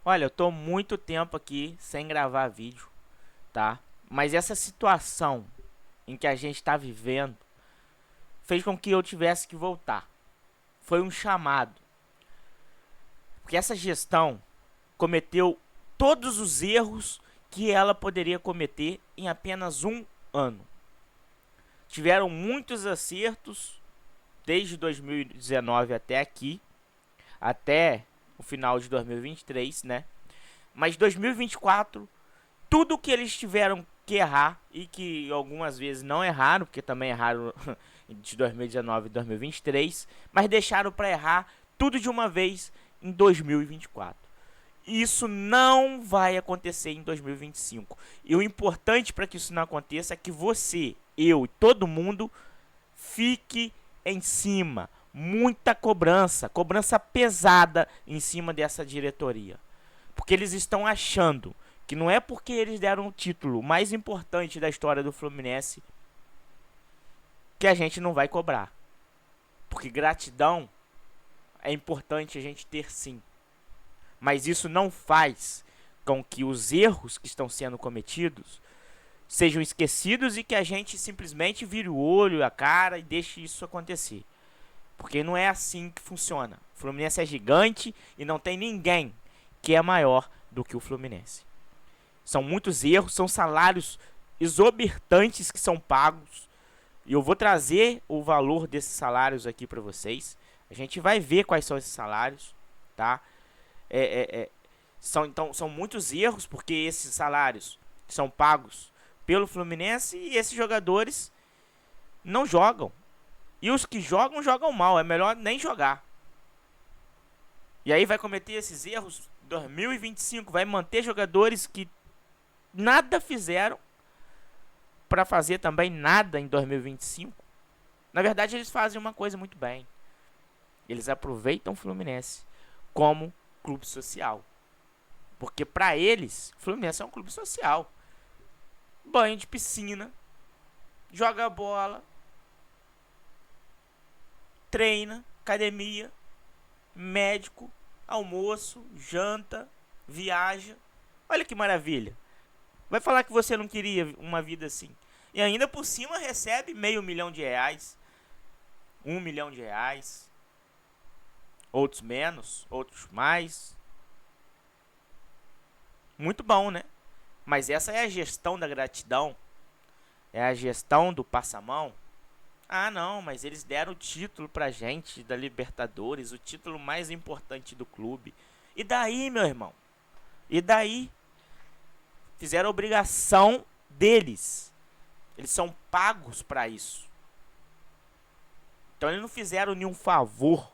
Olha, eu tô muito tempo aqui sem gravar vídeo, tá? Mas essa situação em que a gente tá vivendo fez com que eu tivesse que voltar. Foi um chamado. Porque essa gestão cometeu todos os erros que ela poderia cometer em apenas um ano. Tiveram muitos acertos desde 2019 até aqui, até o final de 2023, né? Mas 2024, tudo que eles tiveram que errar, e que algumas vezes não erraram, porque também erraram de 2019 e 2023, mas deixaram para errar tudo de uma vez em 2024. Isso não vai acontecer em 2025. E o importante para que isso não aconteça é que você, eu e todo mundo fique em cima. Muita cobrança, cobrança pesada em cima dessa diretoria. Porque eles estão achando que não é porque eles deram o título mais importante da história do Fluminense que a gente não vai cobrar. Porque gratidão é importante a gente ter sim. Mas isso não faz com que os erros que estão sendo cometidos sejam esquecidos e que a gente simplesmente vire o olho, a cara e deixe isso acontecer. Porque não é assim que funciona. O Fluminense é gigante e não tem ninguém que é maior do que o Fluminense. São muitos erros, são salários exorbitantes que são pagos. E eu vou trazer o valor desses salários aqui para vocês. A gente vai ver quais são esses salários, tá? São muitos erros, porque esses salários são pagos pelo Fluminense e esses jogadores não jogam. E os que jogam, jogam mal. É melhor nem jogar. E aí vai cometer esses erros 2025. Vai manter jogadores que nada fizeram para fazer também nada em 2025. Na verdade, eles fazem uma coisa muito bem. Eles aproveitam o Fluminense como clube social. Porque para eles, o Fluminense é um clube social. Banho de piscina, joga bola, treina, academia, médico, almoço, janta, viaja. Olha que maravilha. Vai falar que você não queria uma vida assim. E ainda por cima recebe R$500.000, R$1.000.000. Outros menos, outros mais. Muito bom, né? Mas essa é a gestão da gratidão. É a gestão do passamão. Ah, não, mas eles deram o título pra gente da Libertadores, o título mais importante do clube. E daí, meu irmão? E daí? Fizeram a obrigação deles. Eles são pagos para isso. Então eles não fizeram nenhum favor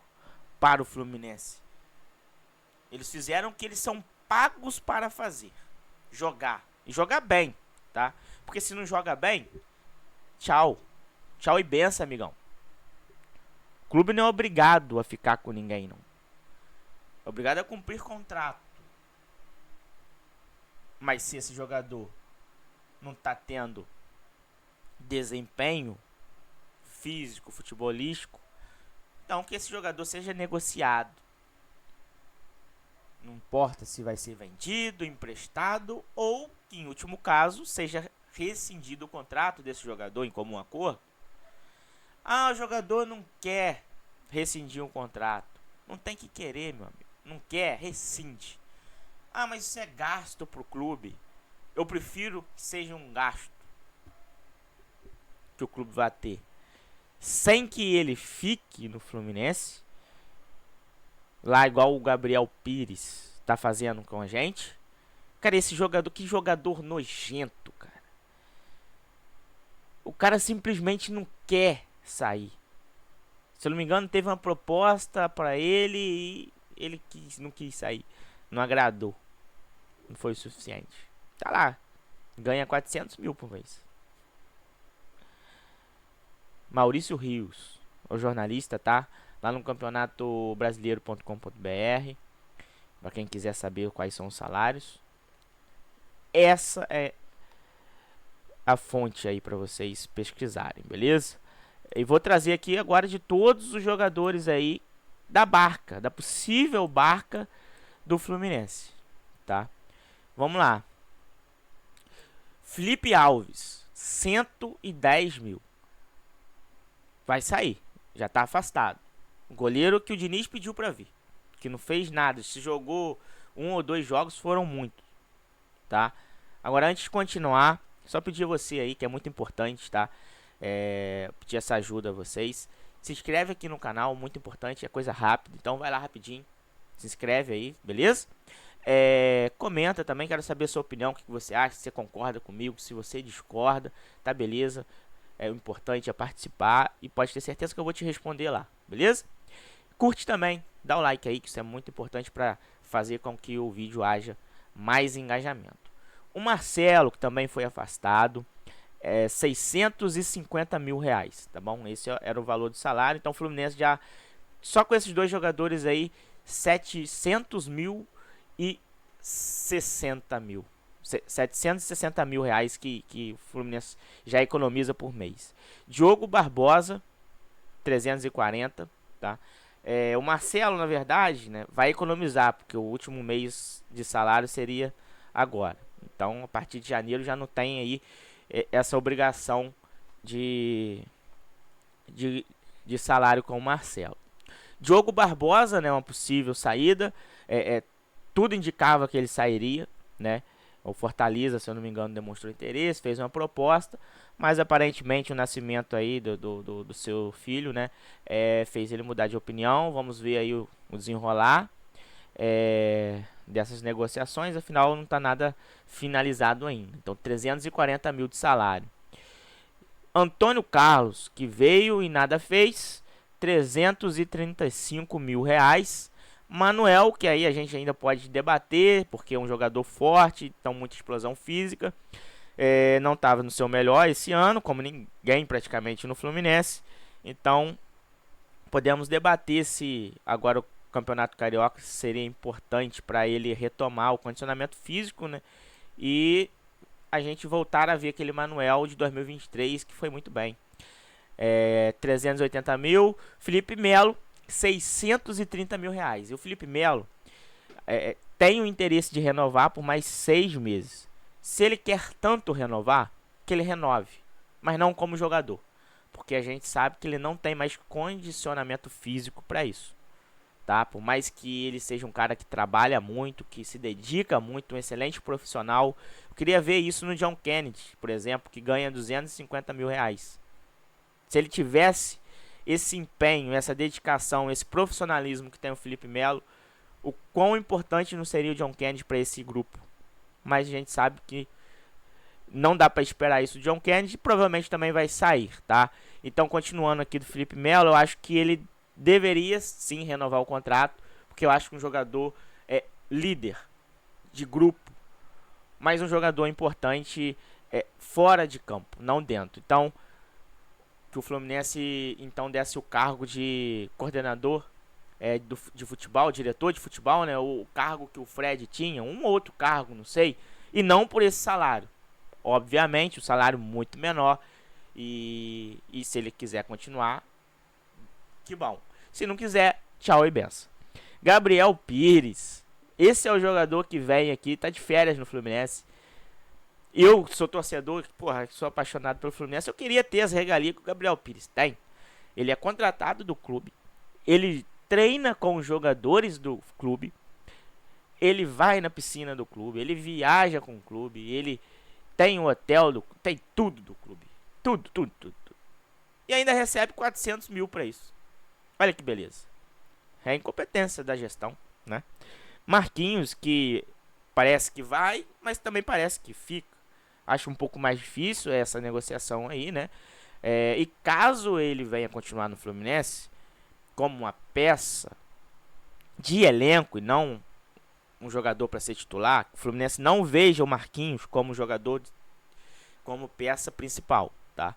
para o Fluminense. Eles fizeram o que eles são pagos para fazer. Jogar. E jogar bem, tá? Porque se não joga bem, tchau. Tchau e benção, amigão. O clube não é obrigado a ficar com ninguém, não. É obrigado a cumprir contrato. Mas se esse jogador não tá tendo desempenho físico, futebolístico, então que esse jogador seja negociado. Não importa se vai ser vendido, emprestado ou, que em último caso, seja rescindido o contrato desse jogador em comum acordo. Ah, o jogador não quer rescindir um contrato. Não tem que querer, meu amigo. Não quer, rescinde. Ah, mas isso é gasto pro clube. Eu prefiro que seja um gasto que o clube vai ter, sem que ele fique no Fluminense, lá igual o Gabriel Pires tá fazendo com a gente. Cara, esse jogador, que jogador nojento, cara. O cara simplesmente não quer sair. Se eu não me engano, teve uma proposta pra ele e ele não quis sair. Não agradou. Não foi o suficiente. Tá lá. Ganha 400 mil por mês. Maurício Rios, o jornalista, tá? Lá no campeonato brasileiro.com.br. Pra quem quiser saber quais são os salários. Essa é a fonte aí pra vocês pesquisarem, beleza? E vou trazer aqui agora de todos os jogadores aí da barca, da possível barca do Fluminense. tá? Vamos lá. Felipe Alves, 110 mil. Vai sair, já tá afastado. O goleiro que o Diniz pediu pra vir, que não fez nada, se jogou 1 ou 2 jogos, foram muitos, tá? Agora, antes de continuar, só pedir a você aí, que é muito importante, tá? Pedir essa ajuda a vocês. Se inscreve aqui no canal, muito importante, é coisa rápida, então vai lá rapidinho, se inscreve aí, beleza? Comenta também, quero saber a sua opinião, o que você acha, se você concorda comigo, se você discorda, tá beleza? O importante é participar e pode ter certeza que eu vou te responder lá, beleza? Curte também, dá o like aí, que isso é muito importante para fazer com que o vídeo haja mais engajamento. O Marcelo, que também foi afastado, 650 mil reais, tá bom? Esse era o valor do salário, então o Fluminense já, só com esses 2 jogadores aí, 700 mil e 60 mil. 760 mil reais que o Fluminense já economiza por mês. Diogo Barbosa, 340, tá? O Marcelo, na verdade, né, vai economizar, porque o último mês de salário seria agora. Então, a partir de janeiro já não tem aí essa obrigação de salário com o Marcelo. Diogo Barbosa, né, uma possível saída. Tudo indicava que ele sairia, né? O Fortaleza, se eu não me engano, demonstrou interesse, fez uma proposta, mas aparentemente o nascimento aí do seu filho, né, fez ele mudar de opinião. Vamos ver aí o desenrolar dessas negociações, afinal não está nada finalizado ainda. Então 340 mil de salário. Antônio Carlos, que veio e nada fez, 335 mil reais. Manuel, que aí a gente ainda pode debater, porque é um jogador forte, então muita explosão física. Não estava no seu melhor esse ano, como ninguém praticamente no Fluminense. Então, podemos debater se agora o Campeonato Carioca seria importante para ele retomar o condicionamento físico, né? E a gente voltar a ver aquele Manuel de 2023, que foi muito bem. 380 mil. Felipe Melo, 630 mil reais. E o Felipe Melo tem o interesse de renovar por mais 6 meses. Se ele quer tanto renovar, que ele renove, mas não como jogador, porque a gente sabe que ele não tem mais condicionamento físico para isso, tá? Por mais que ele seja um cara que trabalha muito, que se dedica muito, um excelente profissional. Eu queria ver isso no John Kennedy, por exemplo, que ganha 250 mil reais. Se ele tivesse esse empenho, essa dedicação, esse profissionalismo que tem o Felipe Melo, o quão importante não seria o John Kennedy para esse grupo. Mas a gente sabe que não dá para esperar isso do John Kennedy, provavelmente também vai sair, tá? Então, continuando aqui do Felipe Melo, eu acho que ele deveria sim renovar o contrato, porque eu acho que um jogador líder de grupo, mas um jogador importante fora de campo, não dentro. Então, que o Fluminense então desse o cargo de coordenador de futebol, diretor de futebol, né? O cargo que o Fred tinha, um ou outro cargo, não sei, e não por esse salário. Obviamente, o salário muito menor, e se ele quiser continuar, que bom. Se não quiser, tchau e benção. Gabriel Pires, esse é o jogador que vem aqui, tá de férias no Fluminense. Eu sou torcedor, sou apaixonado pelo Fluminense. Eu queria ter as regalias que o Gabriel Pires tem. Ele é contratado do clube, ele treina com os jogadores do clube, ele vai na piscina do clube, ele viaja com o clube, ele tem o hotel, tem tudo do clube. Tudo. E ainda recebe 400 mil para isso. Olha que beleza. É a incompetência da gestão, né? Marquinhos, que parece que vai, mas também parece que fica. Acho um pouco mais difícil essa negociação aí, né? E caso ele venha continuar no Fluminense como uma peça de elenco e não um jogador para ser titular, o Fluminense não veja o Marquinhos como jogador, como peça principal, tá?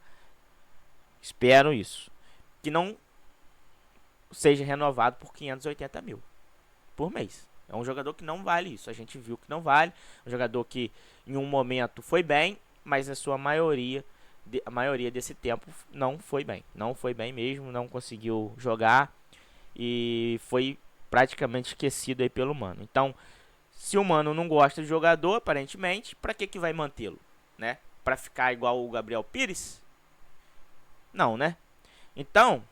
Espero isso. Que não seja renovado por 580 mil por mês. É um jogador que não vale isso. A gente viu que não vale. Um jogador que em um momento foi bem, mas na sua maioria, a maioria desse tempo não foi bem. Não foi bem mesmo, não conseguiu jogar e foi praticamente esquecido aí pelo Mano. Então, Se o Mano não gosta do jogador, aparentemente, pra que vai mantê-lo, né? Pra ficar igual o Gabriel Pires? Não, né? Então,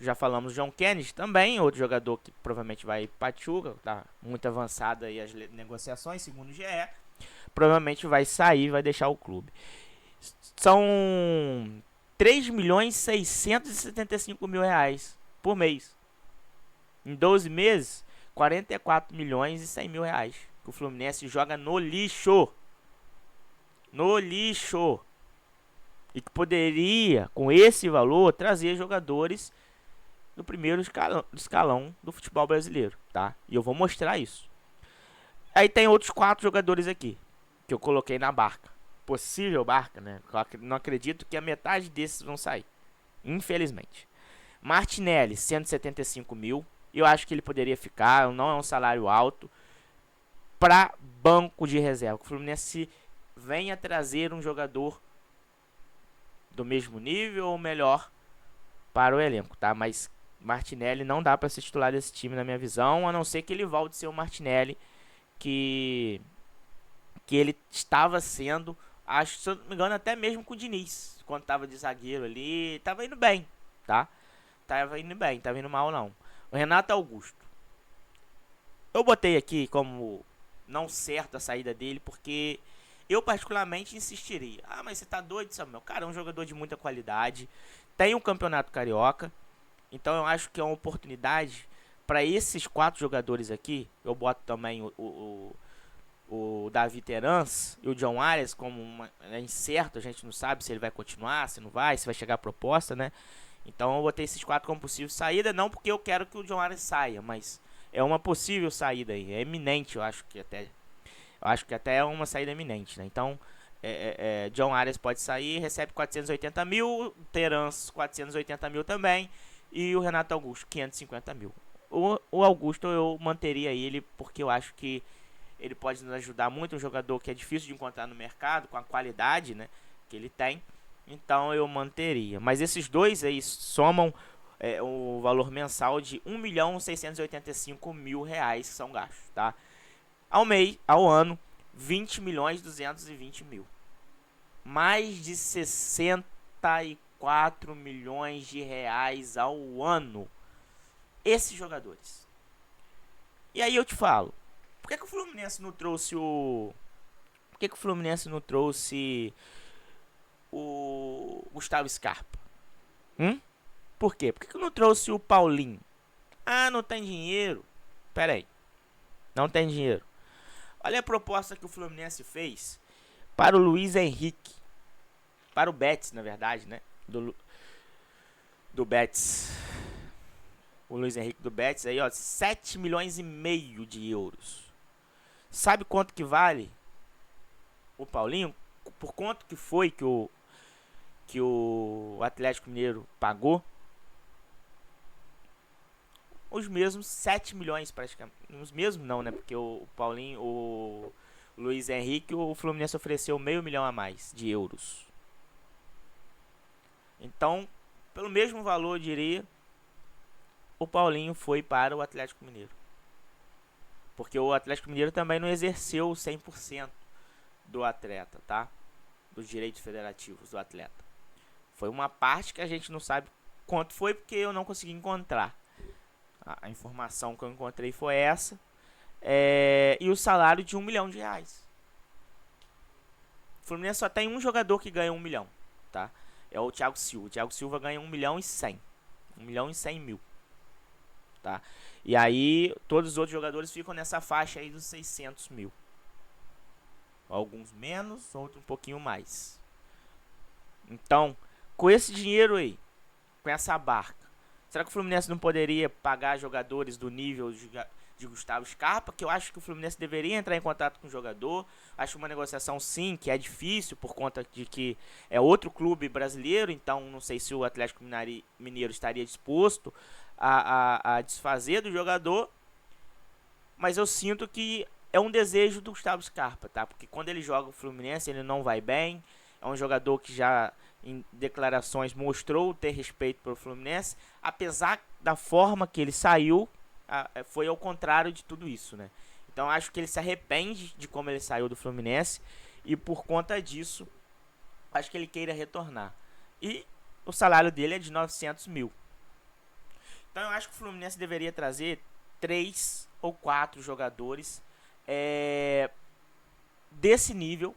já falamos do John Kennedy também, outro jogador que provavelmente vai para Pachuca, tá muito avançada aí as negociações, segundo o GE, provavelmente vai sair, vai deixar o clube. São 3.675.000 reais por mês. Em 12 meses, 44.100.000 reais que o Fluminense joga no lixo. No lixo. E que poderia, com esse valor, trazer jogadores do primeiro escalão do futebol brasileiro, tá? E eu vou mostrar isso. Aí tem outros 4 jogadores aqui que eu coloquei na barca. Possível barca, né? Eu não acredito que a metade desses vão sair, infelizmente. Martinelli, 175 mil. Eu acho que ele poderia ficar, não é um salário alto, para banco de reserva. O Fluminense venha trazer um jogador do mesmo nível ou melhor para o elenco, tá? Mas Martinelli não dá para ser titular desse time na minha visão, a não ser que ele volte a ser o Martinelli que ele estava sendo, acho, se eu não me engano, até mesmo com o Diniz, quando estava de zagueiro ali, estava indo bem, tá? Tava indo bem, tava indo mal não. O Renato Augusto. Eu botei aqui como não certo a saída dele, porque eu particularmente insistiria. Ah, mas você tá doido, Samuel? Cara, é um jogador de muita qualidade, tem um campeonato carioca, então eu acho que é uma oportunidade para esses 4 jogadores aqui. Eu boto também o Davi Terans e o John Arias como é incerto, a gente não sabe se ele vai continuar, se não vai, se vai chegar a proposta, né? Então eu botei esses 4 como possível saída, não porque eu quero que o John Arias saia, mas é uma possível saída aí, é eminente, eu acho que até é uma saída eminente, né? Então John Arias pode sair, recebe 480 mil, Terans 480 mil também, e o Renato Augusto 550 mil. O Augusto eu manteria ele porque eu acho que ele pode nos ajudar muito, um jogador que é difícil de encontrar no mercado, com a qualidade, né, que ele tem. Então eu manteria. Mas esses dois aí somam o valor mensal de 1.685.000 reais que são gastos, tá? Ao ano, 20.220.000. Mais de 64 milhões de reais ao ano. Esses jogadores. E aí eu te falo, por que o Fluminense não trouxe Por que o Fluminense não trouxe o Gustavo Scarpa? Por quê? Por que não trouxe o Paulinho? Ah, não tem dinheiro. Pera aí. Não tem dinheiro. Olha a proposta que o Fluminense fez para o Luiz Henrique. Para o Betis, na verdade, né? Do Betis. O Luiz Henrique do Betis aí, ó, 7 milhões e meio de euros. Sabe quanto que vale o Paulinho? Por quanto que foi que o Atlético Mineiro pagou? Os mesmos 7 milhões praticamente. Os mesmos não, né? Porque o Paulinho, o Luiz Henrique, o Fluminense ofereceu meio milhão a mais de euros. Então, pelo mesmo valor, eu diria, o Paulinho foi para o Atlético Mineiro. Porque o Atlético Mineiro também não exerceu 100% do atleta, tá? Dos direitos federativos do atleta. Foi uma parte que a gente não sabe quanto foi, porque eu não consegui encontrar. A informação que eu encontrei foi essa. E o salário de 1 milhão de reais. O Fluminense só tem um jogador que ganha 1 milhão, tá? É o Thiago Silva. O Thiago Silva ganha 1 milhão e 100. 1 milhão e 100 mil. Tá? E aí todos os outros jogadores ficam nessa faixa aí dos 600 mil. Alguns menos, outros um pouquinho mais. Então, com esse dinheiro aí, com essa barca, será que o Fluminense não poderia pagar jogadores do nível de Gustavo Scarpa? Que eu acho que o Fluminense deveria entrar em contato com o jogador. Acho uma negociação sim, que é difícil por conta de que é outro clube brasileiro. Então não sei se o Atlético Mineiro estaria disposto a desfazer do jogador. Mas eu sinto que é um desejo do Gustavo Scarpa, tá? Porque quando ele joga o Fluminense, ele não vai bem. É um jogador que já em declarações mostrou ter respeito pelo Fluminense, apesar da forma que ele saiu, foi ao contrário de tudo isso, né? Então acho que ele se arrepende de como ele saiu do Fluminense e por conta disso acho que ele queira retornar. E o salário dele é de 900 mil. Então eu acho que o Fluminense deveria trazer 3 ou 4 jogadores desse nível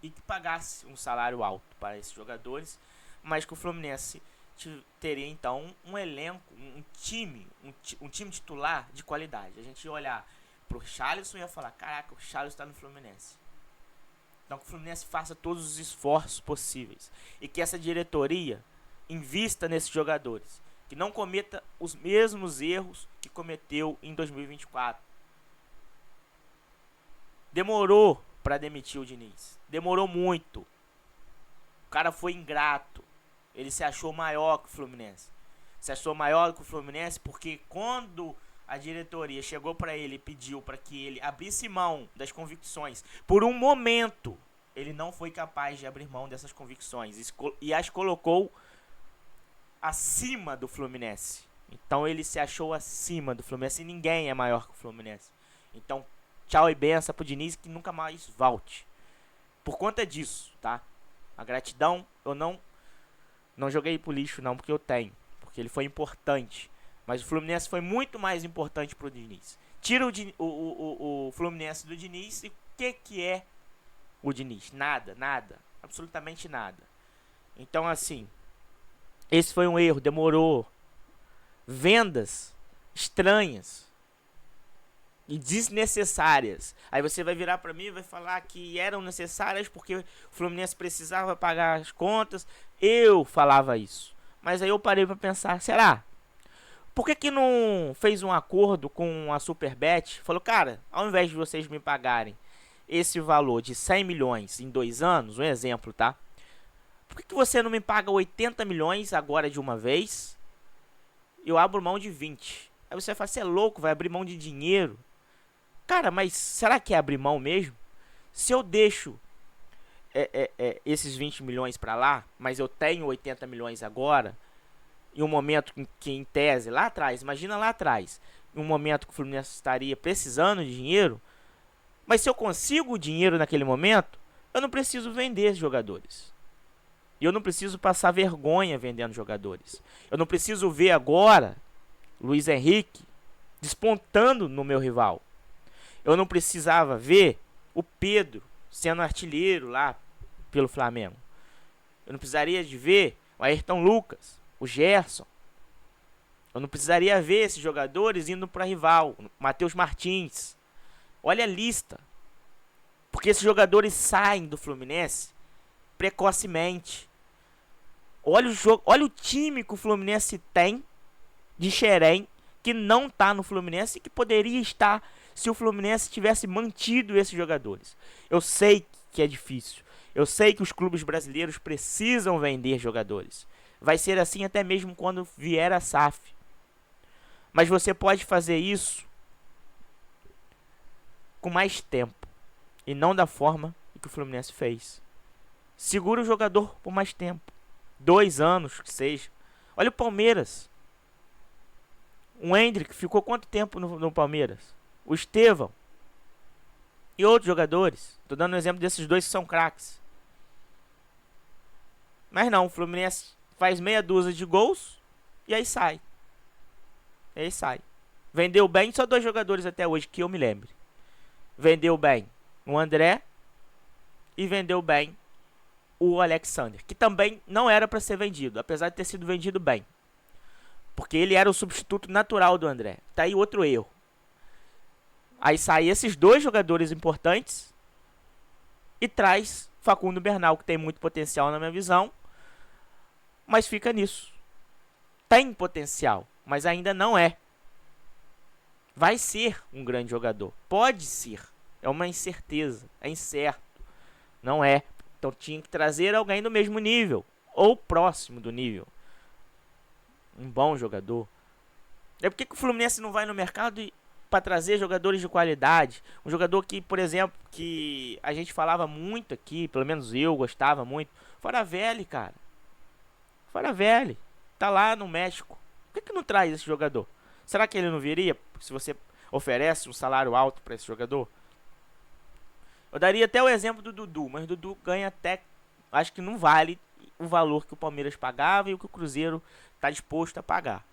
e que pagasse um salário alto para esses jogadores, mas que o Fluminense teria então um elenco, um time titular de qualidade. A gente ia olhar pro Richarlison e ia falar, caraca, o Richarlison está no Fluminense. Então que o Fluminense faça todos os esforços possíveis e que essa diretoria invista nesses jogadores, que não cometa os mesmos erros que cometeu em 2024. Demorou para demitir o Diniz, demorou muito. O cara foi ingrato. Ele se achou maior que o Fluminense. Se achou maior que o Fluminense porque quando a diretoria chegou para ele e pediu para que ele abrisse mão das convicções, por um momento, ele não foi capaz de abrir mão dessas convicções e as colocou acima do Fluminense. Então ele se achou acima do Fluminense e ninguém é maior que o Fluminense. Então, tchau e benção pro Diniz, que nunca mais volte. Por conta disso, tá? A gratidão, eu não joguei pro lixo não, porque eu tenho. Porque ele foi importante. Mas o Fluminense foi muito mais importante pro Diniz. Tira o Fluminense do Diniz e o que é o Diniz? Nada. Absolutamente nada. Então assim, esse foi um erro, demorou. Vendas estranhas e desnecessárias. Aí você vai virar pra mim e vai falar que eram necessárias porque o Fluminense precisava pagar as contas. Eu falava isso. Mas aí eu parei pra pensar, será? Por que não fez um acordo com a Superbet? Falou, cara, ao invés de vocês me pagarem esse valor de 100 milhões em 2 anos, um exemplo, tá? Por que você não me paga 80 milhões agora de uma vez? Eu abro mão de 20. Aí você vai falar, você é louco, vai abrir mão de dinheiro? Cara, mas será que é abrir mão mesmo? Se eu deixo esses 20 milhões pra lá, mas eu tenho 80 milhões agora, em um momento que em tese, lá atrás, imagina lá atrás, em um momento que o Fluminense estaria precisando de dinheiro, mas se eu consigo o dinheiro naquele momento, eu não preciso vender jogadores. E eu não preciso passar vergonha vendendo jogadores. Eu não preciso ver agora Luiz Henrique despontando no meu rival. Eu não precisava ver o Pedro sendo artilheiro lá pelo Flamengo. Eu não precisaria de ver o Ayrton Lucas, o Gerson. Eu não precisaria ver esses jogadores indo para rival, Matheus Martins. Olha a lista. Porque esses jogadores saem do Fluminense precocemente. Olha o time que o Fluminense tem de Xerém, que não está no Fluminense e que poderia estar se o Fluminense tivesse mantido esses jogadores. Eu sei que é difícil. Eu sei que os clubes brasileiros precisam vender jogadores. Vai ser assim até mesmo quando vier a SAF. Mas você pode fazer isso com mais tempo e não da forma que o Fluminense fez. Segura o jogador por mais tempo. 2 anos que seja. Olha o Palmeiras. O Endrick ficou quanto tempo no Palmeiras? O Estevão. E outros jogadores. Tô dando um exemplo desses dois que são craques. Mas não, o Fluminense faz meia dúzia de gols e aí sai. Vendeu bem só 2 jogadores até hoje que eu me lembre. Vendeu bem o André e vendeu bem o Alexander, que também não era para ser vendido, apesar de ter sido vendido bem. Porque ele era o substituto natural do André. Tá aí outro erro. Aí sai esses 2 jogadores importantes e traz Facundo Bernal, que tem muito potencial na minha visão, mas fica nisso. Tem potencial, mas ainda não é. Vai ser um grande jogador. Pode ser. É uma incerteza. É incerto. Não é. Então tinha que trazer alguém do mesmo nível. Ou próximo do nível. Um bom jogador. É porque que o Fluminense não vai no mercado para trazer jogadores de qualidade? Um jogador que, por exemplo, que a gente falava muito aqui, pelo menos eu gostava muito. Faravelli, cara. Faravelli. Tá lá no México. Por que não traz esse jogador? Será que ele não viria? Se você oferece um salário alto para esse jogador? Eu daria até o exemplo do Dudu, mas o Dudu ganha até, acho que não vale o valor que o Palmeiras pagava e o que o Cruzeiro está disposto a pagar.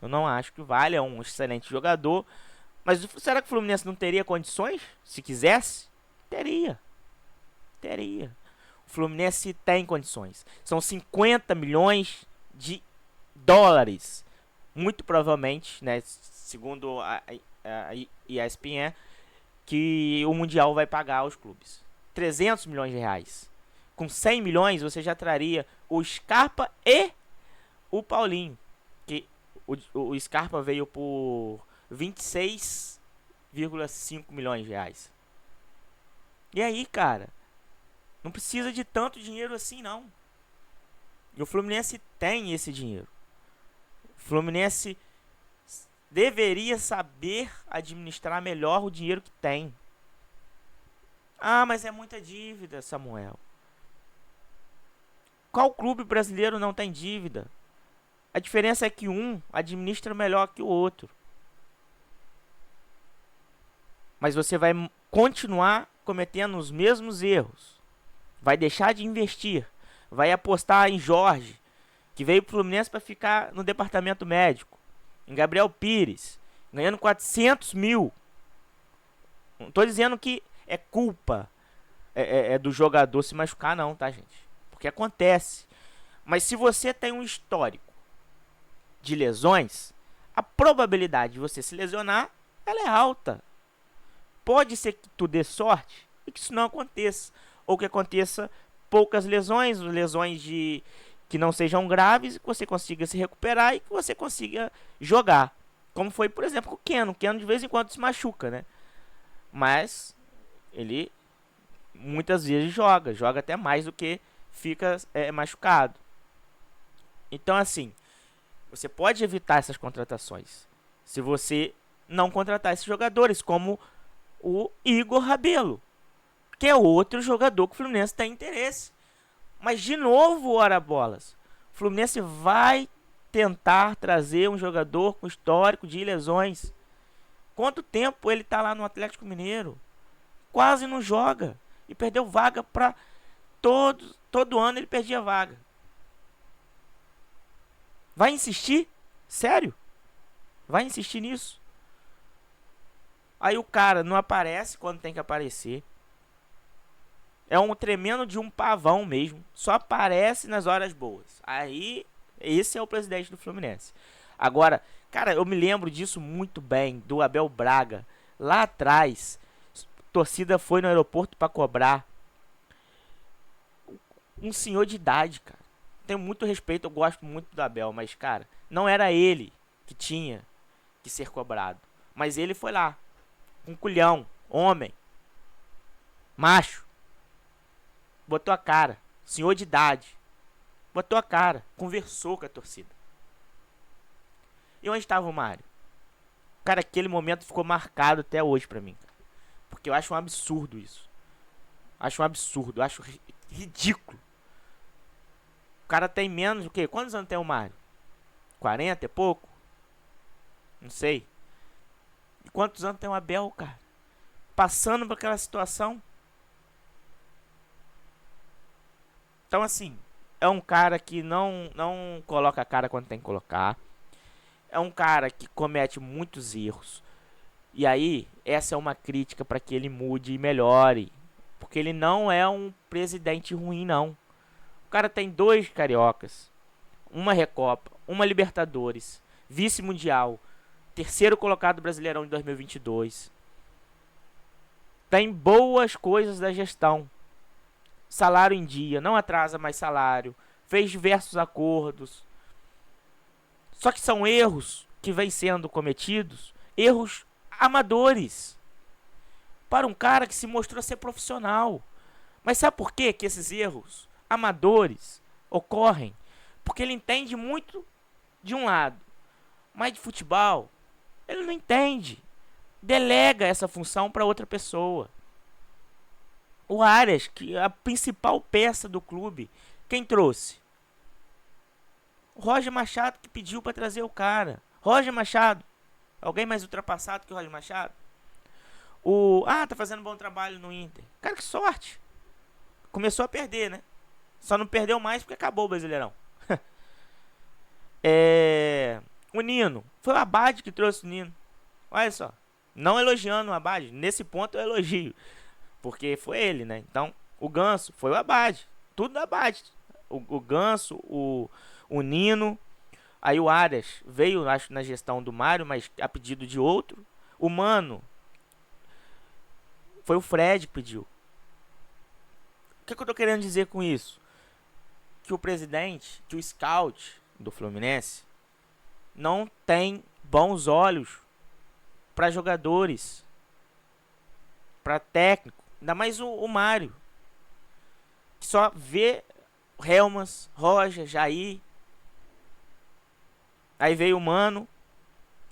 Eu não acho que vale, é um excelente jogador, mas será que o Fluminense não teria condições? Se quisesse? Teria. Teria. O Fluminense tem condições. São 50 milhões de dólares. Muito provavelmente, né, segundo a ESPN, que o Mundial vai pagar aos clubes. 300 milhões de reais. Com 100 milhões você já traria o Scarpa e o Paulinho. Que o Scarpa veio por 26,5 milhões de reais. E aí, cara? Não precisa de tanto dinheiro assim, não. E o Fluminense tem esse dinheiro. O Fluminense deveria saber administrar melhor o dinheiro que tem. Ah, mas é muita dívida, Samuel. Qual clube brasileiro não tem dívida? A diferença é que um administra melhor que o outro. Mas você vai continuar cometendo os mesmos erros. Vai deixar de investir. Vai apostar em Jorge, que veio pro Fluminense para ficar no departamento médico. Em Gabriel Pires, ganhando 400 mil. Não tô dizendo que é culpa do jogador se machucar, não, tá, gente? Porque acontece. Mas se você tem um histórico de lesões, a probabilidade de você se lesionar, ela é alta. Pode ser que tu dê sorte e que isso não aconteça. Ou que aconteça poucas lesões, lesões que não sejam graves, que você consiga se recuperar e que você consiga jogar. Como foi, por exemplo, com o Keno. O Keno de vez em quando se machuca, né? Mas ele muitas vezes joga até mais do que fica machucado. Então, assim, você pode evitar essas contratações se você não contratar esses jogadores, como o Igor Rabelo, que é outro jogador que o Fluminense tem interesse. Mas, de novo, ora bolas, o Fluminense vai tentar trazer um jogador com histórico de lesões. Quanto tempo ele tá lá no Atlético Mineiro? Quase não joga. E perdeu vaga para todo ano ele perdia vaga. Vai insistir? Sério? Vai insistir nisso? Aí o cara não aparece quando tem que aparecer. É um tremendo de um pavão mesmo. Só aparece nas horas boas. Aí, esse é o presidente do Fluminense. Agora, cara, eu me lembro disso muito bem, do Abel Braga. Lá atrás, a torcida foi no aeroporto para cobrar. Um senhor de idade, cara. Tenho muito respeito, eu gosto muito do Abel, mas, cara, não era ele que tinha que ser cobrado. Mas ele foi lá, com culhão, homem, macho. Botou a cara, senhor de idade. Botou a cara, conversou com a torcida. E onde estava o Mário? Cara, aquele momento ficou marcado até hoje pra mim. Porque eu acho um absurdo isso. Acho um absurdo, acho ridículo. O cara tem menos, o quê? Quantos anos tem o Mário? 40 e pouco? Não sei. E quantos anos tem o Abel, cara? Passando por aquela situação. Então, assim, é um cara que não coloca a cara quando tem que colocar. É um cara que comete muitos erros. E aí, essa é uma crítica para que ele mude e melhore. Porque ele não é um presidente ruim, não. O cara tem 2 cariocas, uma Recopa, uma Libertadores, vice-mundial, terceiro colocado do Brasileirão de 2022. Tem boas coisas da gestão. Salário em dia, não atrasa mais salário, fez diversos acordos. Só que são erros que vêm sendo cometidos, erros amadores, para um cara que se mostrou ser profissional. Mas sabe por quê que esses erros amadores ocorrem? Porque ele entende muito de um lado, mas de futebol ele não entende. Delega essa função para outra pessoa. O Arias, que é a principal peça do clube, quem trouxe? O Roger Machado, que pediu para trazer o cara. Roger Machado. Alguém mais ultrapassado que o Roger Machado? Tá fazendo um bom trabalho no Inter. Cara, que sorte. Começou a perder, né? Só não perdeu mais porque acabou o Brasileirão. O Nino. Foi o Abade que trouxe o Nino. Olha só. Não elogiando o Abade. Nesse ponto eu elogio. Porque foi ele, né? Então, o Ganso foi o Abade. Tudo do Abade. O Ganso, o Nino. Aí o Arias veio, acho, na gestão do Mário, mas a pedido de outro. O Mano. Foi o Fred que pediu. O que eu tô querendo dizer com isso? Que o presidente, que o scout do Fluminense não tem bons olhos para jogadores, para técnico, ainda mais o Mário, que só vê Helmas, Roger, Jair. Aí veio o Mano,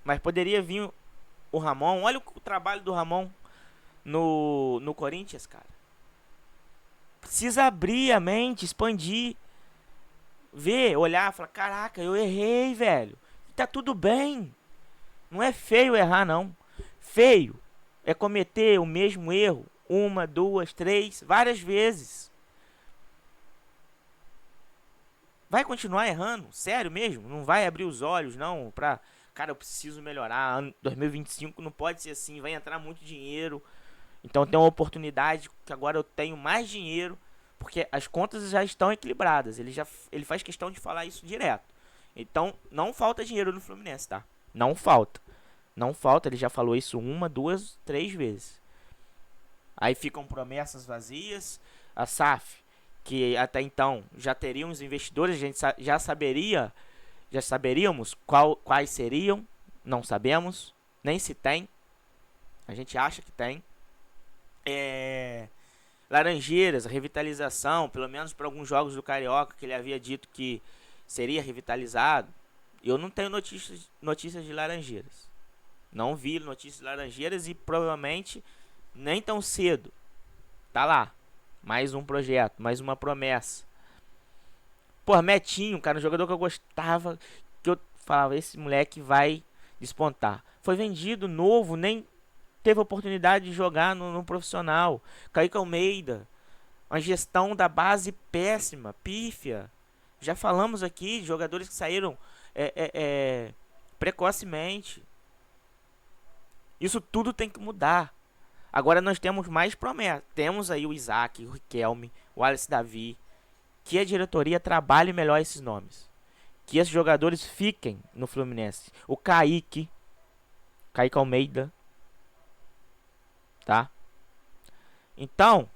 mas poderia vir o Ramon. Olha o trabalho do Ramon no Corinthians, cara. Precisa abrir a mente, expandir, ver, olhar, falar, caraca, eu errei, velho. Tá tudo bem. Não é feio errar, não. Feio é cometer o mesmo erro 1, 2, 3, várias vezes. Vai continuar errando? Sério mesmo? Não vai abrir os olhos, não? Cara, eu preciso melhorar. 2025 não pode ser assim. Vai entrar muito dinheiro. Então tem uma oportunidade que agora eu tenho mais dinheiro. Porque as contas já estão equilibradas. Ele faz questão de falar isso direto. Então não falta dinheiro no Fluminense, tá? Não falta. Não falta, ele já falou isso 1, 2, 3 vezes. Aí ficam promessas vazias. A SAF, que até então já teriam os investidores, a gente já saberíamos quais seriam. Não sabemos, nem se tem. A gente acha que tem. Laranjeiras, revitalização, pelo menos para alguns jogos do Carioca, que ele havia dito que seria revitalizado. Eu não tenho notícias de Laranjeiras. Não vi notícias de Laranjeiras e provavelmente nem tão cedo. Tá lá. Mais um projeto, mais uma promessa. Pô, Metinho, cara, um jogador que eu gostava, que eu falava, esse moleque vai despontar. Foi vendido novo, nem teve oportunidade de jogar no profissional. Kaique Almeida, uma gestão da base péssima, pífia. Já falamos aqui de jogadores que saíram precocemente. Isso tudo tem que mudar. Agora nós temos mais promessas. Temos aí o Isaac, o Riquelme, o Wallace Davi. Que a diretoria trabalhe melhor esses nomes. Que esses jogadores fiquem no Fluminense. O Kaique Almeida. Tá? Então,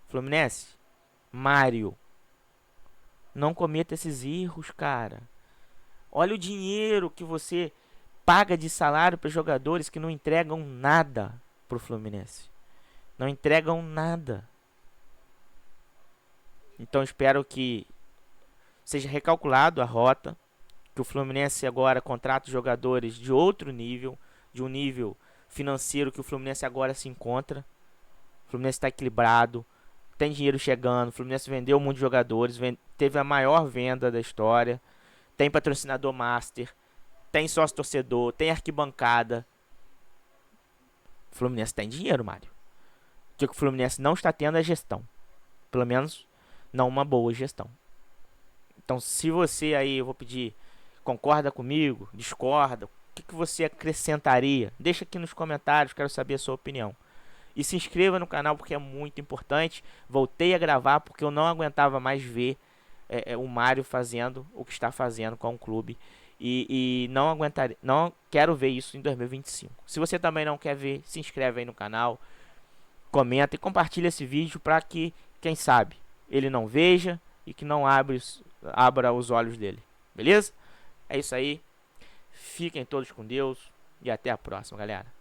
Fluminense, Mário, não cometa esses erros, cara. Olha o dinheiro que você paga de salário para jogadores que não entregam nada pro Fluminense. Não entregam nada. Então espero que seja recalculado a rota, que o Fluminense agora contrate jogadores de outro nível, de um nível financeiro que o Fluminense agora se encontra. O Fluminense está equilibrado, tem dinheiro chegando, o Fluminense vendeu um monte de jogadores, teve a maior venda da história, tem patrocinador master, tem sócio torcedor, tem arquibancada. O Fluminense tem dinheiro, Mário. O que o Fluminense não está tendo é gestão. Pelo menos não uma boa gestão. Então, se você aí, eu vou pedir, concorda comigo, discorda, o que você acrescentaria? Deixa aqui nos comentários, quero saber a sua opinião. E se inscreva no canal porque é muito importante. Voltei a gravar porque eu não aguentava mais ver o Mário fazendo o que está fazendo com o clube. E não quero ver isso em 2025. Se você também não quer ver, se inscreve aí no canal, comenta e compartilha esse vídeo para que, quem sabe, ele não veja e que não abra os olhos dele. Beleza? É isso aí. Fiquem todos com Deus e até a próxima, galera.